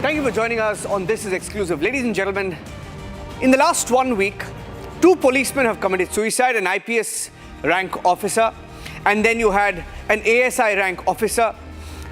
Thank you for joining us on This Is Exclusive. Ladies and gentlemen, in the last 1 week, 2 policemen have committed suicide, an IPS rank officer, and then you had an ASI rank officer,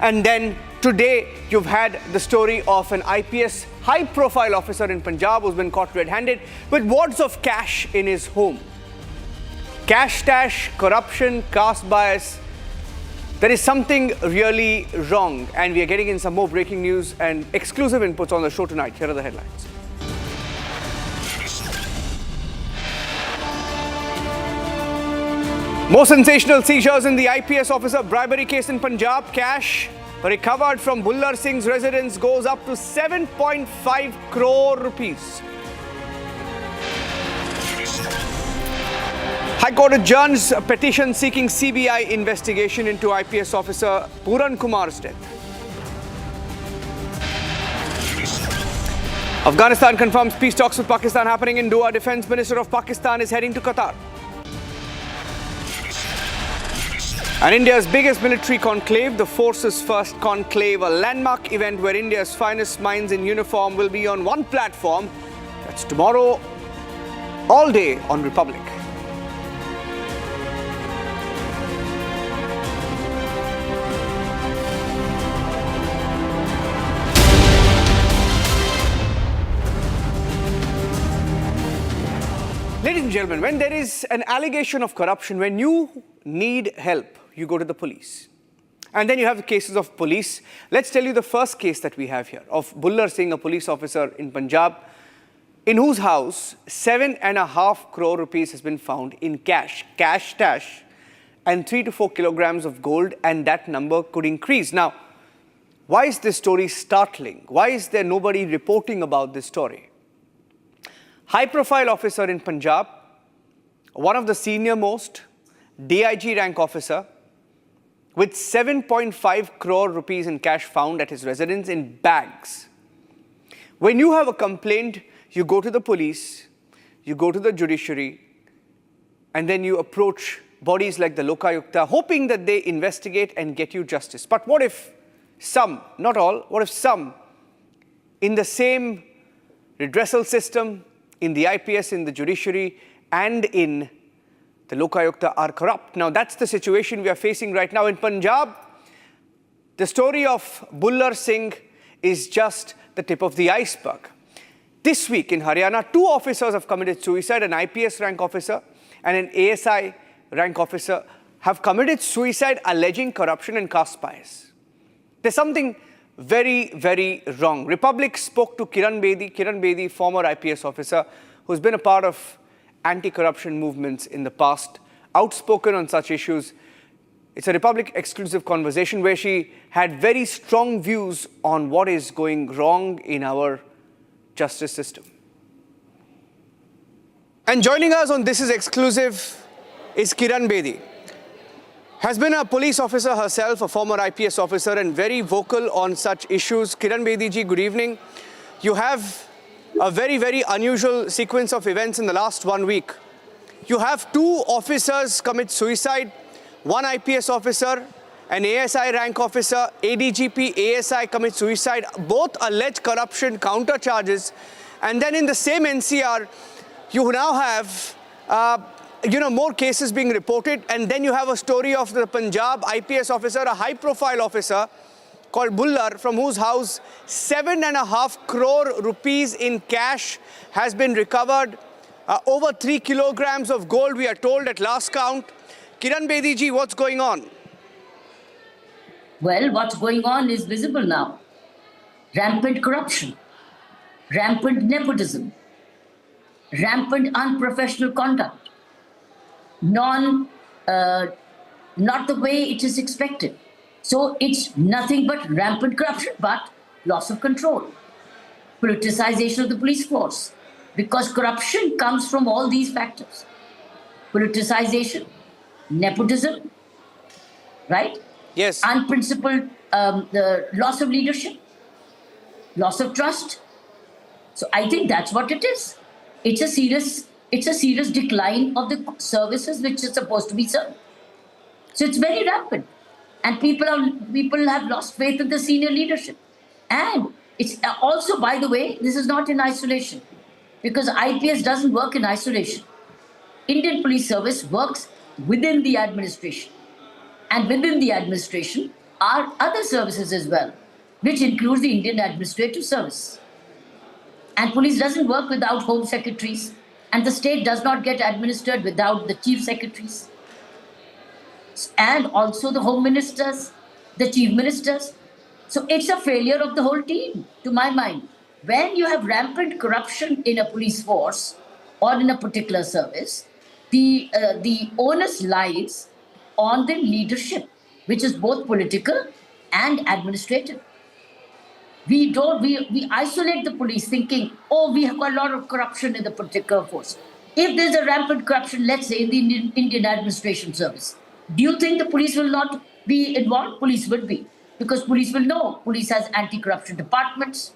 and then today you've had the story of an IPS high-profile officer in Punjab who's been caught red-handed with wads of cash in his home. Cash stash, corruption, caste bias. There is something really wrong, and we are getting in some more breaking news and exclusive inputs on the show tonight. Here are the headlines. More sensational seizures in the IPS officer bribery case in Punjab. Cash recovered from Bullar Singh's residence goes up to 7.5 crore rupees. High Court adjourns a petition seeking CBI investigation into IPS officer Puran Kumar's death. Afghanistan confirms peace talks with Pakistan happening in Doha. Defence Minister of Pakistan is heading to Qatar. And India's biggest military conclave, the Force's First Conclave, a landmark event where India's finest minds in uniform will be on one platform. That's tomorrow, all day on Republic. Ladies and gentlemen, when there is an allegation of corruption, when you need help, you go to the police. And then you have the cases of police. Let's tell you the first case that we have here of Bullar Singh, a police officer in Punjab, in whose house 7.5 crore rupees has been found in cash stash, and 3 to 4 kilograms of gold, and that number could increase. Now, why is this story startling? Why is there nobody reporting about this story? High-profile officer in Punjab, one of the senior-most DIG rank officer, with 7.5 crore rupees in cash found at his residence in bags. When you have a complaint, you go to the police, you go to the judiciary, and then you approach bodies like the Lokayukta, hoping that they investigate and get you justice. But what if some, not all, what if some in the same redressal system, in the IPS, in the judiciary, and in the Lokayukta are corrupt? Now, that's the situation we are facing right now in Punjab. The story of Bullar Singh is just the tip of the iceberg. This week in Haryana, 2 officers have committed suicide. An IPS rank officer and an ASI rank officer have committed suicide alleging corruption and caste bias. There's something very, very wrong. Republic spoke to Kiran Bedi, former IPS officer, who's been a part of anti-corruption movements in the past, outspoken on such issues. It's a Republic exclusive conversation where she had very strong views on what is going wrong in our justice system. And joining us on This Is Exclusive is Kiran Bedi. Has been a police officer herself, a former IPS officer, and very vocal on such issues. Kiran Bedi ji, good evening. You have a very, very unusual sequence of events in the last 1 week. You have 2 officers commit suicide, 1 IPS officer, an ASI rank officer, ADGP, ASI commit suicide, both alleged corruption counter charges. And then in the same NCR, you now have more cases being reported, and then you have a story of the Punjab IPS officer, a high-profile officer called Bullar, from whose house 7.5 crore rupees in cash has been recovered, over 3 kilograms of gold, we are told at last count. Kiran Bedi ji, what's going on? Well, what's going on is visible now. Rampant corruption, rampant nepotism, rampant unprofessional conduct. Not the way it is expected. So it's nothing but rampant corruption, but loss of control, politicization of the police force, because corruption comes from all these factors. Politicization, nepotism, right? Yes. Unprincipled, loss of leadership, loss of trust. So I think that's what it is. It's a serious decline of the services which is supposed to be served. So it's very rampant. And people have lost faith in the senior leadership. And It's also, by the way, this is not in isolation, because IPS doesn't work in isolation. Indian Police Service works within the administration. And within the administration are other services as well, which includes the Indian Administrative Service. And police doesn't work without home secretaries, and the state does not get administered without the chief secretaries. And also the home ministers, the chief ministers. So it's a failure of the whole team, to my mind. When you have rampant corruption in a police force or in a particular service, the onus lies on the leadership, which is both political and administrative. We isolate the police thinking, oh, we have got a lot of corruption in the particular force. If there's a rampant corruption, let's say in the Indian administration service, do you think the police will not be involved? Police will be, because police will know. Police has anti-corruption departments,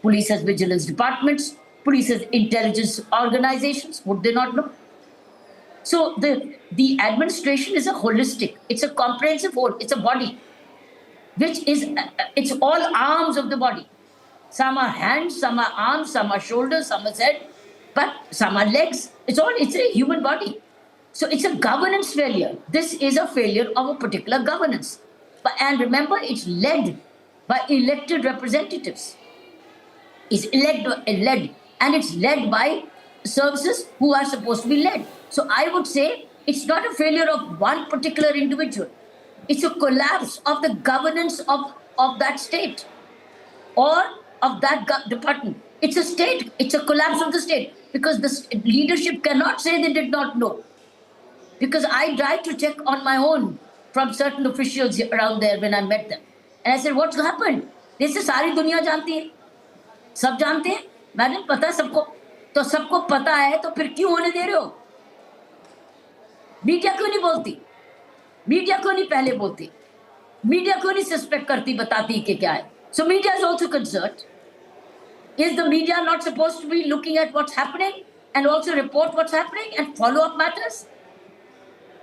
police has vigilance departments, police has intelligence organizations. Would they not know? So the administration is a holistic, it's a comprehensive whole, it's a body, which is, it's all arms of the body. Some are hands, some are arms, some are shoulders, some are head, but some are legs. It's a human body. So it's a governance failure. This is a failure of a particular governance. And remember, it's led by elected representatives. It's led, and it's led by services who are supposed to be led. So I would say it's not a failure of one particular individual. It's a collapse of the governance of that state or of that department. It's a state. It's a collapse of the state, because the leadership cannot say they did not know. Because I tried to check on my own from certain officials around there when I met them. And I said, what's happened? They said, सारी दुनिया जानती है, सब जानते हैं, madam पता है सबको, तो सबको पता है तो फिर क्यों होने दे रहे हो? मीडिया क्यों नहीं बोलती? मीडिया क्यों नहीं पहले बोलती? मीडिया क्यों नहीं सस्पेक्ट करती, बताती कि क्या है? So media is also concerned. Is the media not supposed to be looking at what's happening and also report what's happening and follow up matters?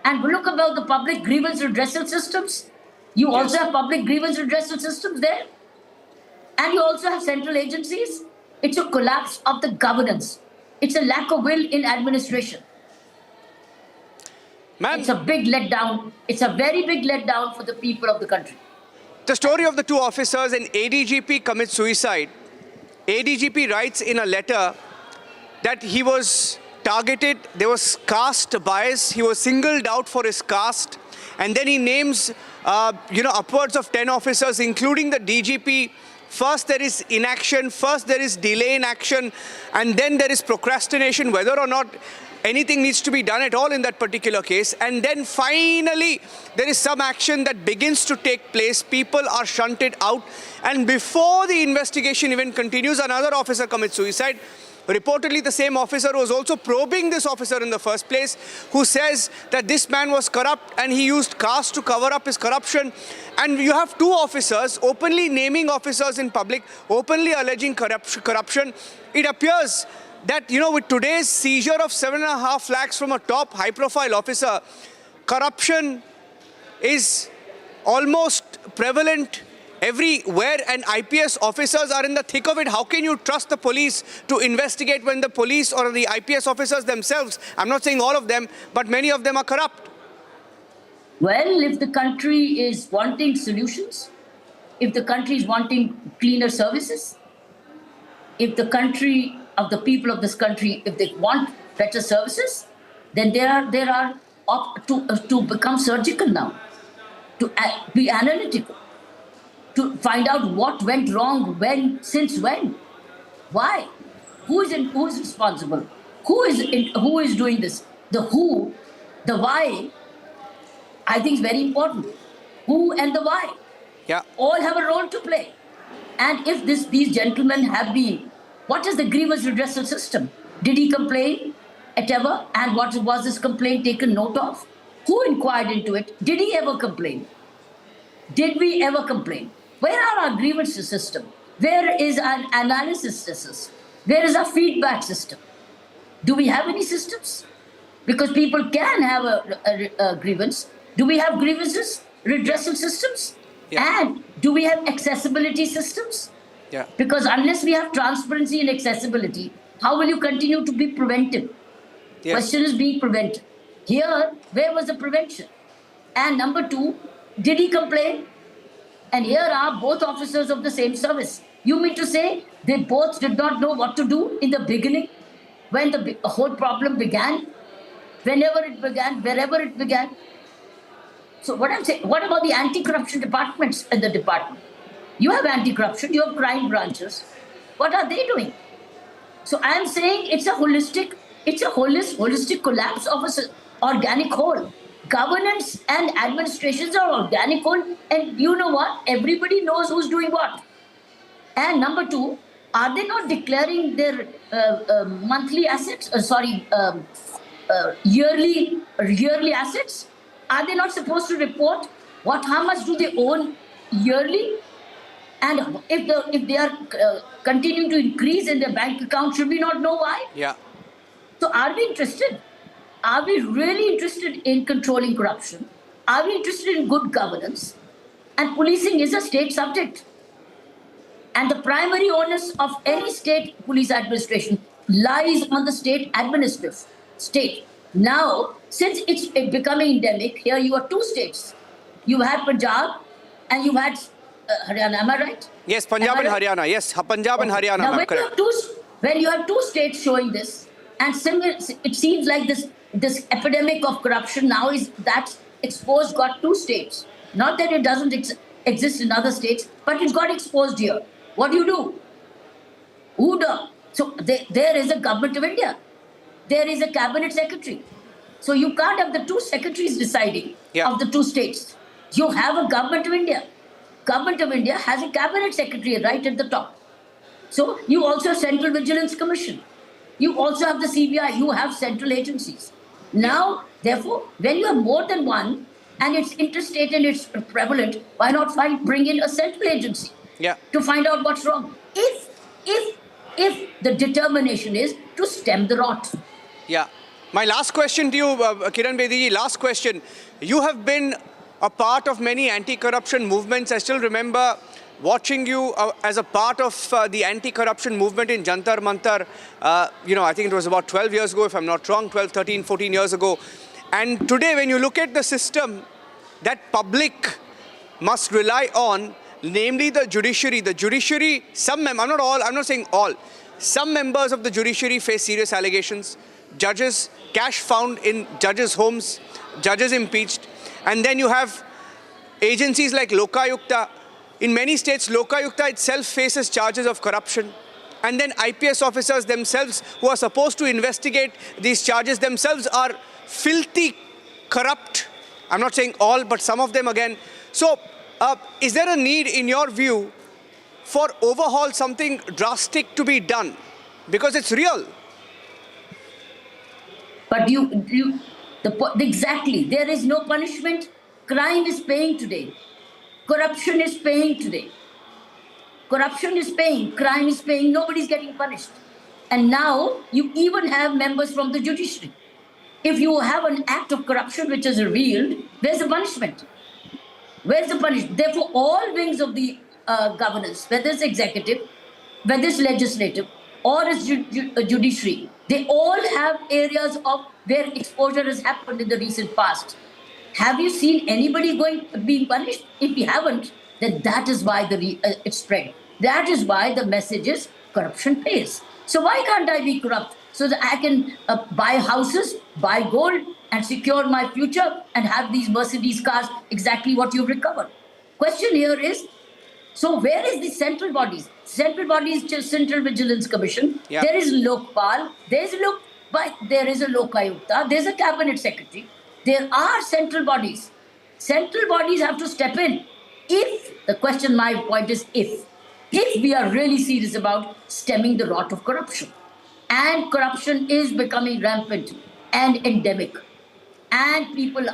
And look about the public grievance redressal systems. You also have public grievance redressal systems there. And you also have central agencies. It's a collapse of the governance. It's a lack of will in administration. Ma'am, it's a big letdown. It's a very big letdown for the people of the country. The story of the two officers, and ADGP commits suicide. ADGP writes in a letter that he was targeted, there was caste bias, he was singled out for his caste, and then he names, upwards of 10 officers, including the DGP. First there is inaction, first there is delay in action, and then there is procrastination, whether or not anything needs to be done at all in that particular case. And then finally, there is some action that begins to take place. People are shunted out. And before the investigation even continues, another officer commits suicide. Reportedly, the same officer who was also probing this officer in the first place, who says that this man was corrupt and he used caste to cover up his corruption. And you have two officers openly naming officers in public, openly alleging corruption. It appears that, with today's seizure of 7.5 lakhs from a top high-profile officer, corruption is almost prevalent everywhere, and IPS officers are in the thick of it. How can you trust the police to investigate when the police or the IPS officers themselves, I'm not saying all of them, but many of them are corrupt? Well, if the country is wanting solutions, if the country is wanting cleaner services, if the people of this country, if they want better services, then there are to become surgical now, to be analytical, to find out what went wrong, when, since when, why, who is responsible, who is doing this, the who, the why. I think is very important. Who and the why, all have a role to play. And if these gentlemen have been, what is the grievance redressal system? Did he complain at ever? And what was this complaint taken note of? Who inquired into it? Did he ever complain? Did we ever complain? Where are our grievance system? Where is our analysis system? Where is our feedback system? Do we have any systems? Because people can have a grievance. Do we have grievances, redressal systems? Yeah. And do we have accessibility systems? Yeah. Because unless we have transparency and accessibility, how will you continue to be preventive? Yes. Question is being preventive. Here, where was the prevention? And number two, did he complain? And here are both officers of the same service. You mean to say they both did not know what to do in the beginning when the whole problem began? Whenever it began, wherever it began? So what I'm saying, what about the anti-corruption departments in the department? You have anti-corruption, you have crime branches. What are they doing? So I'm saying it's a holistic collapse of an organic whole. Governance and administrations are organic whole, and you know what? Everybody knows who's doing what. And number two, are they not declaring their monthly assets? Yearly assets? Are they not supposed to report how much do they own yearly? And if they are continuing to increase in their bank account, should we not know why? Yeah. So are we interested? Are we really interested in controlling corruption? Are we interested in good governance? And policing is a state subject. And the primary onus of any state police administration lies on the state administrative state. Now, since it's becoming endemic, here you have two states. You had Punjab and you had Haryana, am I right? Yes, Punjab and Haryana. Yes, Punjab and Haryana. Now, Correct. when you have two states showing this, and it seems like this epidemic of corruption now is that exposed got two states. Not that it doesn't exist in other states, but it got exposed here. What do? Who does? So there is a government of India. There is a cabinet secretary. So you can't have the two secretaries deciding of the two states. You have a government of India. Government of India has a cabinet secretary right at the top. So you also have Central Vigilance Commission. You also have the CBI. You have central agencies. Now, therefore, when you have more than one and it's interstate and it's prevalent, why not bring in a central agency to find out what's wrong? If the determination is to stem the rot. Yeah. My last question to you, Kiran Bedi, last question. You have been a part of many anti-corruption movements. I still remember watching you as a part of the anti-corruption movement in Jantar Mantar. I think it was about 12 years ago, if I'm not wrong, 12, 13, 14 years ago. And today, when you look at the system that public must rely on, namely the judiciary, I'm not saying all, some members of the judiciary face serious allegations. Judges, cash found in judges' homes, judges impeached. And then you have agencies like Lokayukta. In many states, Lokayukta itself faces charges of corruption. And then IPS officers themselves, who are supposed to investigate these charges themselves, are filthy, corrupt. I'm not saying all, but some of them again. So, is there a need, in your view, for overhaul, something drastic to be done? Because it's real. But exactly, there is no punishment. Crime is paying today. Corruption is paying today. Corruption is paying. Crime is paying. Nobody's getting punished. And now you even have members from the judiciary. If you have an act of corruption which is revealed, where's the punishment? Where's the punishment? Therefore, all wings of the governance, whether it's executive, whether it's legislative, or it's judiciary, they all have areas of where exposure has happened in the recent past. Have you seen anybody being punished? If you haven't, then that is why it's spread. That is why the message is corruption pays. So why can't I be corrupt? So that I can buy houses, buy gold, and secure my future and have these Mercedes cars, exactly what you've recovered. Question here is, so where is the central bodies? Central bodies, just Central Vigilance Commission. Yeah. There is Lokpal. There is a Lokayukta. There is a cabinet secretary. There are central bodies. Central bodies have to step in. My point is if we are really serious about stemming the rot of corruption, and corruption is becoming rampant and endemic, and people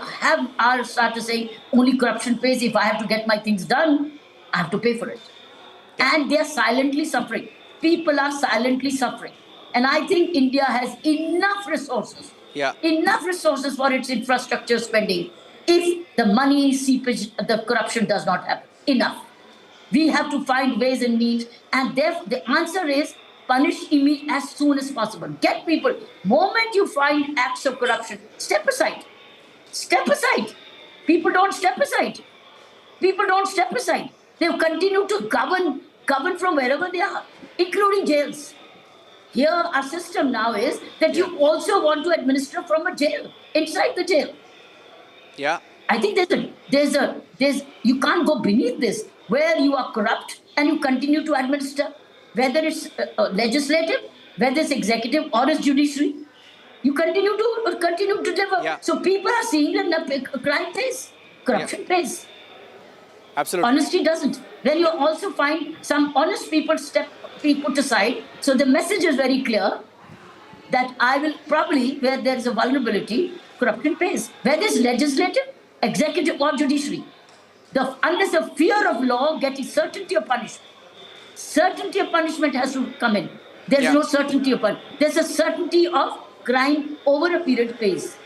are started saying only corruption pays. If I have to get my things done, I have to pay for it. And they are silently suffering. People are silently suffering. And I think India has enough resources for its infrastructure spending if the money seepage, the corruption does not happen. Enough. We have to find ways and means. And therefore, the answer is punish as soon as possible. Get people. Moment you find acts of corruption, step aside. Step aside. People don't step aside. People don't step aside. They continue to govern from wherever they are, including jails. Here, our system now is that you also want to administer from a jail, inside the jail. Yeah. I think you can't go beneath this, where you are corrupt and you continue to administer, whether it's legislative, whether it's executive or it's judiciary. You continue to deliver. Yeah. So people are seeing that crime pays, corruption pays. Absolutely. Honesty doesn't. Then you also find some honest people put aside. So the message is very clear that I will probably, where there is a vulnerability, corruption pays. Whether it's legislative, executive or judiciary. Unless the fear of law gets certainty of punishment has to come in. There's no certainty of punishment. There's a certainty of crime over a period pays.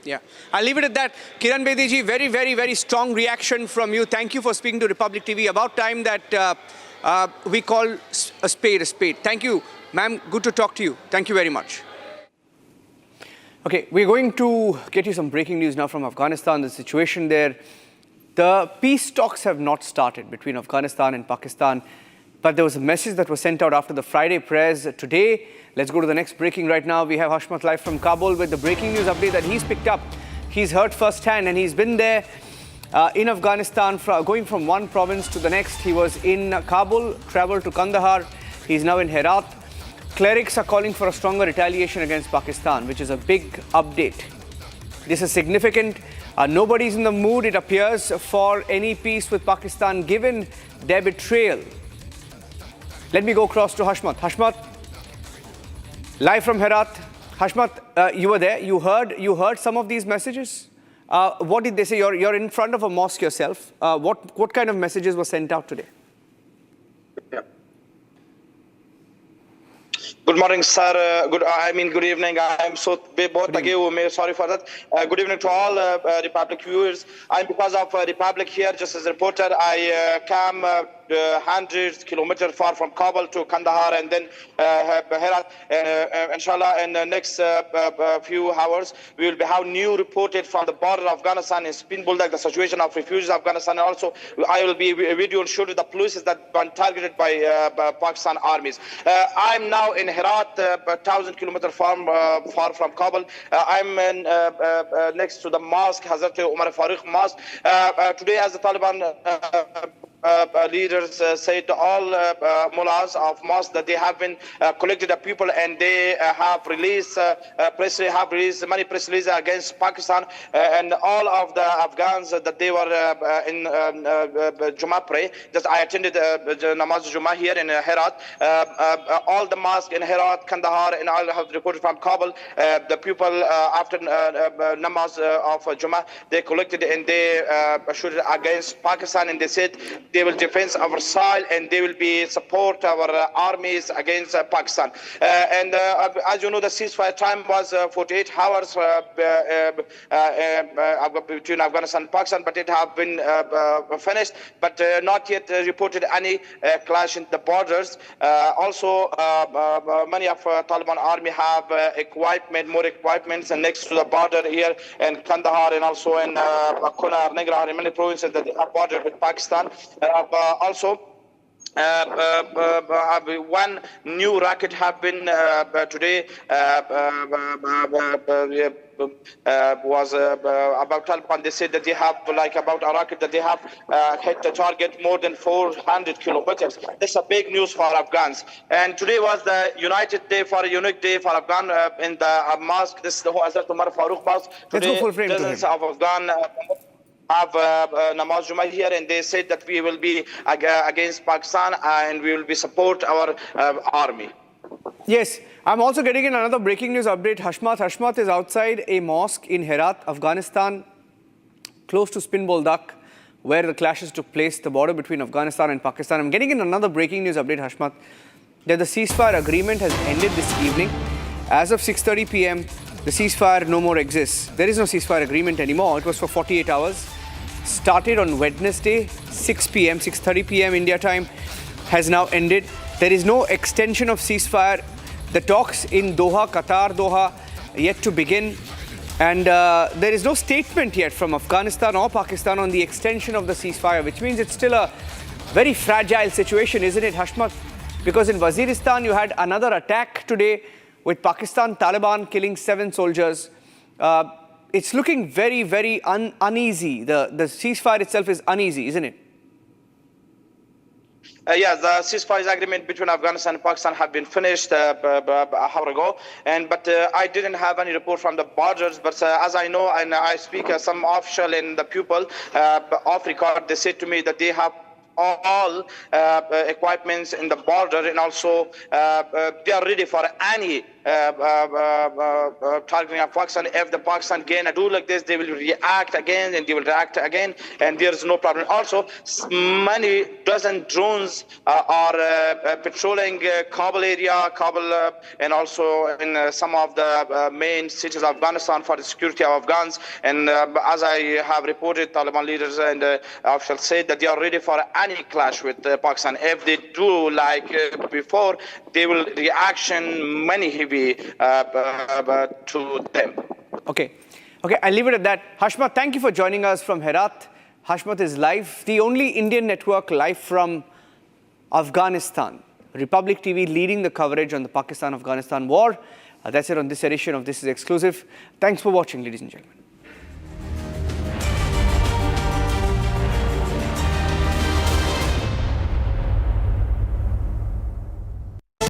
Yeah, I'll leave it at that. Kiran Bedi ji, very, very, very strong reaction from you. Thank you for speaking to Republic TV. About time that we call a spade a spade. Thank you, ma'am. Good to talk to you. Thank you very much. Okay, we're going to get you some breaking news now from Afghanistan. The situation there, the peace talks have not started between Afghanistan and Pakistan, but there was a message that was sent out after the Friday prayers today. Let's go to the next breaking right now. We have Hashmat live from Kabul with the breaking news update that he's picked up. He's heard firsthand and he's been there in Afghanistan, going from one province to the next. He was in Kabul, traveled to Kandahar. He's now in Herat. Clerics are calling for a stronger retaliation against Pakistan, which is a big update. This is significant. Nobody's in the mood, it appears, for any peace with Pakistan, given their betrayal. Let me go across to Hashmat. Hashmat, live from Herat. Hashmat, you were there. You heard some of these messages. What did they say? You're in front of a mosque yourself. What kind of messages were sent out today? Yeah. Good morning, sir. Good evening. I'm so sorry for that. Good evening to all Republic viewers. I'm because of Republic here, just as a reporter. I came hundreds kilometers far from Kabul to Kandahar and then Herat. Inshallah, in the next few hours, we will have new reported from the border of Afghanistan in Spin Buldak, the situation of refugees of Afghanistan. And also, I will be video show to the places that been targeted by Pakistan armies. I'm now in Herat, 1,000 kilometers far from Kabul. I'm next to the mosque, Hazrat Umar Farooq Mosque. Today, as the Taliban leaders say to all mullahs of mosque that they have been collected the people and they have released many press releases against Pakistan and all of the Afghans that they were in Jummah pray. Just I attended Namaz Jummah here in Herat. All the mosques in Herat, Kandahar, and all have reported from Kabul. The people after Namaz of Jummah, they collected and they shot against Pakistan, and they said they will defend our soil and they will be support our armies against Pakistan. As you know, the ceasefire time was 48 hours between Afghanistan and Pakistan, but it have been finished, but not yet reported any clash in the borders. Also, many of Taliban army have more equipments, and next to the border here in Kandahar and also in Kunar, Nangarhar, in many provinces that are bordered with Pakistan. Also, one new rocket have been today was about Taliban. They said that they have about a rocket that they have hit the target more than 400 kilometers. This is a big news for Afghans. And today was the unique day for Afghan in the mosque. This is the Hazrat Umar Farooq Mosque. Today, dozens of Afghan have Namaz Jummah here, and they said that we will be against Pakistan and we will be support our army. Yes, I'm also getting in another breaking news update. Hashmat is outside a mosque in Herat, Afghanistan, close to Spin Boldak, where the clashes took place, the border between Afghanistan and Pakistan. I'm getting in another breaking news update, Hashmat, that the ceasefire agreement has ended this evening. As of 6:30 p.m., the ceasefire no more exists. There is no ceasefire agreement anymore. It was for 48 hours. started on Wednesday, 6 p.m., 6:30 p.m. India time, has now ended. There is no extension of ceasefire. The talks in Doha, Qatar, Doha, yet to begin. And there is no statement yet from Afghanistan or Pakistan on the extension of the ceasefire, which means it's still a very fragile situation, isn't it, Hashmat? Because in Waziristan, you had another attack today with Pakistan Taliban killing 7 soldiers. It's looking very, very uneasy. The ceasefire itself is uneasy, isn't it? Yes, the ceasefire agreement between Afghanistan and Pakistan have been finished an hour ago, but I didn't have any report from the borders. But as I know, and I speak as some official in the people off record, they said to me that they have all equipments in the border, and also they are ready for any targeting of Pakistan. If the Pakistan again do like this, they will react again, and they will react again, and there is no problem. Also, many dozen drones are patrolling Kabul area, and also in some of the main cities of Afghanistan for the security of Afghans. And as I have reported, Taliban leaders and officials said that they are ready for any clash with Pakistan. If they do like before, they will reaction many heavy to them. Okay, I'll leave it at that. Hashmat, thank you for joining us from Herat. Hashmat is live, the only Indian network live from Afghanistan. Republic TV leading the coverage on the Pakistan-Afghanistan war. That's it on this edition of This Is Exclusive. Thanks for watching, ladies and gentlemen.